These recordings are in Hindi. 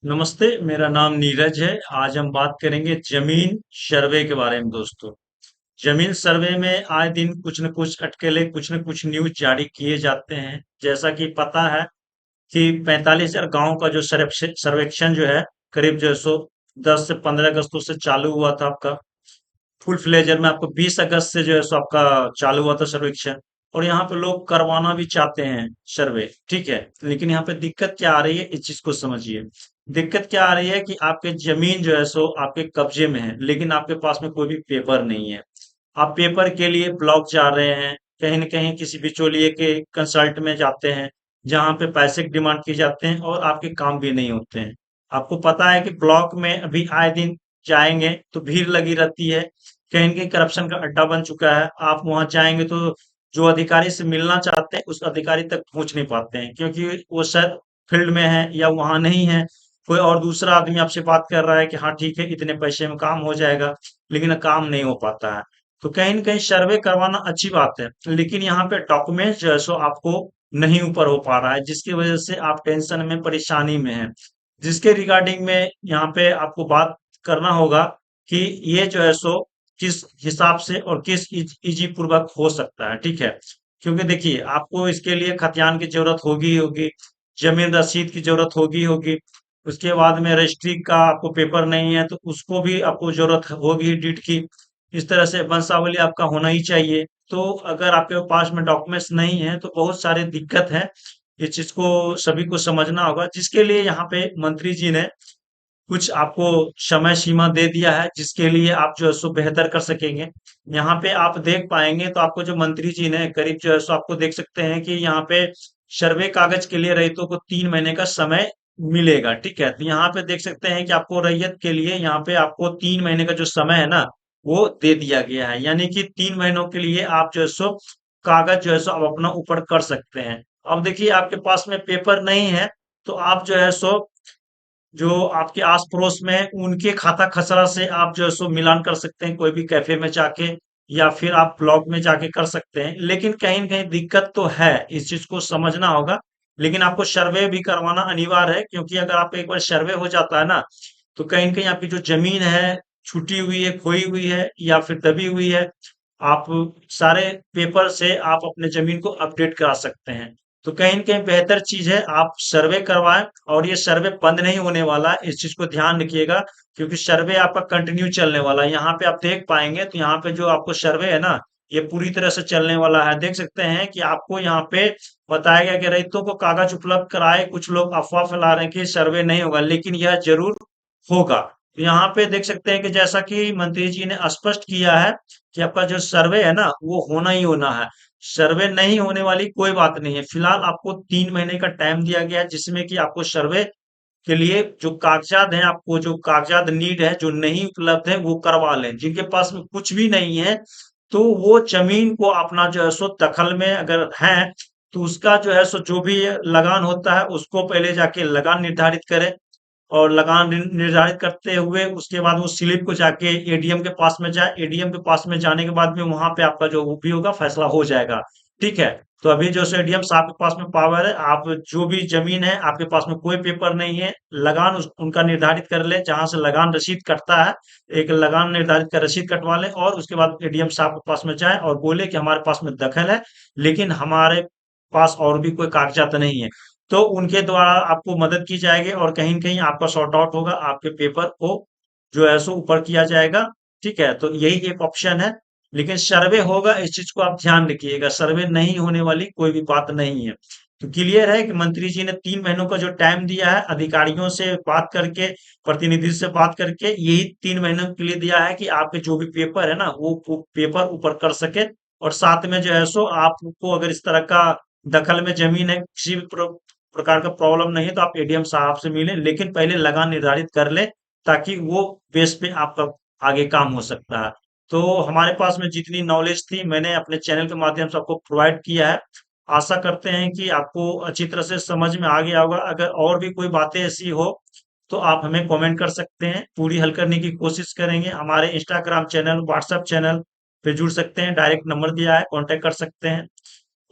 नमस्ते, मेरा नाम नीरज है। आज हम बात करेंगे जमीन सर्वे के बारे में दोस्तों। जमीन सर्वे में आए दिन कुछ न कुछ अटकलें, कुछ न कुछ न्यूज़ जारी किए जाते हैं। जैसा कि पता है कि 45,000 गाँव का जो सर्वेक्षण जो है, करीब जो है सो 10 से 15 अगस्तों से चालू हुआ था आपका। फुल फ्लेजर में आपको 20 अगस्त से जो है सो आपका चालू हुआ था सर्वेक्षण। और यहाँ पे लोग करवाना भी चाहते हैं सर्वे, ठीक है। लेकिन यहाँ पे दिक्कत क्या आ रही है, इस चीज को समझिए। दिक्कत क्या आ रही है कि आपके जमीन जो है सो आपके कब्जे में है, लेकिन आपके पास में कोई भी पेपर नहीं है। आप पेपर के लिए ब्लॉक जा रहे हैं, कहीं न कहीं किसी बिचौलिए के कंसल्ट में जाते हैं, जहाँ पे पैसे की डिमांड की जाते हैं और आपके काम भी नहीं होते हैं। आपको पता है कि ब्लॉक में अभी आए दिन जाएंगे तो भीड़ लगी रहती है, कहीं न कहीं करप्शन का अड्डा बन चुका है। आप वहाँ जाएंगे तो जो अधिकारी से मिलना चाहते हैं, उस अधिकारी तक पहुँच नहीं पाते हैं, क्योंकि वो शायद फील्ड में है या वहाँ नहीं है। कोई और दूसरा आदमी आपसे बात कर रहा है कि हाँ ठीक है, इतने पैसे में काम हो जाएगा, लेकिन काम नहीं हो पाता है। तो कहीं न कहीं सर्वे करवाना अच्छी बात है, लेकिन यहाँ पे डॉक्यूमेंट्स जो है सो आपको नहीं ऊपर हो पा रहा है, जिसकी वजह से आप टेंशन में, परेशानी में हैं। जिसके रिगार्डिंग में यहाँ पे आपको बात करना होगा कि ये जो है सो किस हिसाब से और किस ईज़ी पूर्वक हो सकता है, ठीक है? क्योंकि देखिए, आपको इसके लिए खतियान की ज़रूरत होगी ही होगी, ज़मीन रसीद की ज़रूरत होगी ही होगी, उसके बाद में रजिस्ट्री का आपको पेपर नहीं है, तो उसको भी आपको ज़रूरत होगी डीड की। इस तरह से वंशावली आपका होना ही चाहिए। तो अगर आपके पास में डॉक्यूमेंट्स नहीं है तो बहुत सारी दिक्कत है। इस चीज को सभी को समझना होगा, जिसके लिए यहाँ पे मंत्री जी ने कुछ आपको समय सीमा दे दिया है, जिसके लिए आप जो है सो बेहतर कर सकेंगे। यहाँ पे आप देख पाएंगे तो आपको जो मंत्री जी ने करीब जो है सो आपको देख सकते हैं कि यहाँ पे सर्वे कागज के लिए रैयतों को 3 महीने का समय मिलेगा, ठीक है। तो यहाँ पे देख सकते हैं कि आपको रैयत के लिए यहाँ पे आपको 3 महीने का जो समय है ना, वो दे दिया गया है। यानी कि 3 महीनों के लिए आप जो है सो कागज जो है सो आप अपना ऊपर कर सकते हैं। अब देखिए, आपके पास में पेपर नहीं है, तो आप जो है सो जो आपके आस पड़ोस में हैं, उनके खाता खसरा से आप जो है सो मिलान कर सकते हैं, कोई भी कैफे में जाके, या फिर आप ब्लॉक में जाके कर सकते हैं। लेकिन कहीं न कहीं दिक्कत तो है, इस चीज़ को समझना होगा। लेकिन आपको सर्वे भी करवाना अनिवार्य है, क्योंकि अगर आप एक बार सर्वे हो जाता है ना, तो कहीं न कहीं आपकी जो ज़मीन है, छूटी हुई है, खोई हुई है या फिर दबी हुई है, आप सारे पेपर से आप अपने ज़मीन को अपडेट करा सकते हैं। तो कहीं न कहीं बेहतर चीज़ है, आप सर्वे करवाएँ। और ये सर्वे बंद नहीं होने वाला है, इस चीज़ को ध्यान रखिएगा, क्योंकि सर्वे आपका कंटिन्यू चलने वाला है। यहाँ पे आप देख पाएँगे तो यहाँ पे जो आपको सर्वे है ना, ये पूरी तरह से चलने वाला है। देख सकते हैं कि आपको यहाँ पे बताया गया कि रैयतों को कागज़ उपलब्ध कराए, कुछ लोग अफ़वाह फैला रहे हैं कि सर्वे नहीं होगा, लेकिन यह ज़रूर होगा। तो यहाँ पे देख सकते हैं कि जैसा कि मंत्री जी ने स्पष्ट किया है कि आपका जो सर्वे है ना, वो होना ही होना है। सर्वे नहीं होने वाली कोई बात नहीं है। फिलहाल आपको 3 महीने का टाइम दिया गया है, जिसमें कि आपको सर्वे के लिए जो कागजात हैं, आपको जो कागजात नीड है, जो नहीं उपलब्ध है, वो करवा लें। जिनके पास में कुछ भी नहीं है, तो वो जमीन को अपना जो है सो दखल में अगर है, तो उसका जो है सो जो भी लगान होता है, उसको पहले जाके लगान निर्धारित करें। और लगान निर्धारित करते हुए उसके बाद वो स्लिप को जाके एडीएम के पास में जाए। एडीएम के पास में जाने के बाद में वहां पे आपका जो भी होगा फैसला हो जाएगा, ठीक है। तो अभी जो है एडीएम साहब के पास में पावर है, आप जो भी जमीन है आपके पास में कोई पेपर नहीं है, लगान उनका निर्धारित कर ले, जहां से लगान रसीद कटता है, एक लगान निर्धारित का रसीद कटवा ले, और उसके बाद एडीएम साहब के पास में जाए और बोले कि हमारे पास में दखल है, लेकिन हमारे पास और भी कोई कागजात नहीं है। तो उनके द्वारा आपको मदद की जाएगी और कहीं न कहीं आपका सॉर्ट आउट होगा, आपके पेपर को जो है सो ऊपर किया जाएगा, ठीक है? तो यही एक ऑप्शन है, लेकिन सर्वे होगा, इस चीज़ को आप ध्यान रखिएगा, सर्वे नहीं होने वाली कोई भी बात नहीं है। तो क्लियर है कि मंत्री जी ने 3 महीनों का जो टाइम दिया है, अधिकारियों से बात करके, प्रतिनिधि से बात करके, यही 3 महीनों के लिए दिया है कि आपके जो भी पेपर है ना, वो पेपर ऊपर कर सकें। और साथ में जो है सो आपको अगर इस तरह का दखल में ज़मीन है, किसी भी प्रकार का प्रॉब्लम नहीं है, तो आप एडीएम साहब से मिलें, लेकिन पहले लगान निर्धारित कर लें, ताकि वो बेस पे आपका आगे काम हो सकता है। तो हमारे पास में जितनी नॉलेज थी, मैंने अपने चैनल के माध्यम से आपको प्रोवाइड किया है। आशा करते हैं कि आपको अच्छी तरह से समझ में आ गया होगा। अगर और भी कोई बातें ऐसी हो, तो आप हमें कमेंट कर सकते हैं, पूरी हल करने की कोशिश करेंगे। हमारे इंस्टाग्राम चैनल, व्हाट्सएप चैनल पे जुड़ सकते हैं, डायरेक्ट नंबर दिया है, कॉन्टैक्ट कर सकते हैं।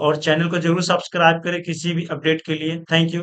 और चैनल को जरूर सब्सक्राइब करें किसी भी अपडेट के लिए। Thank you.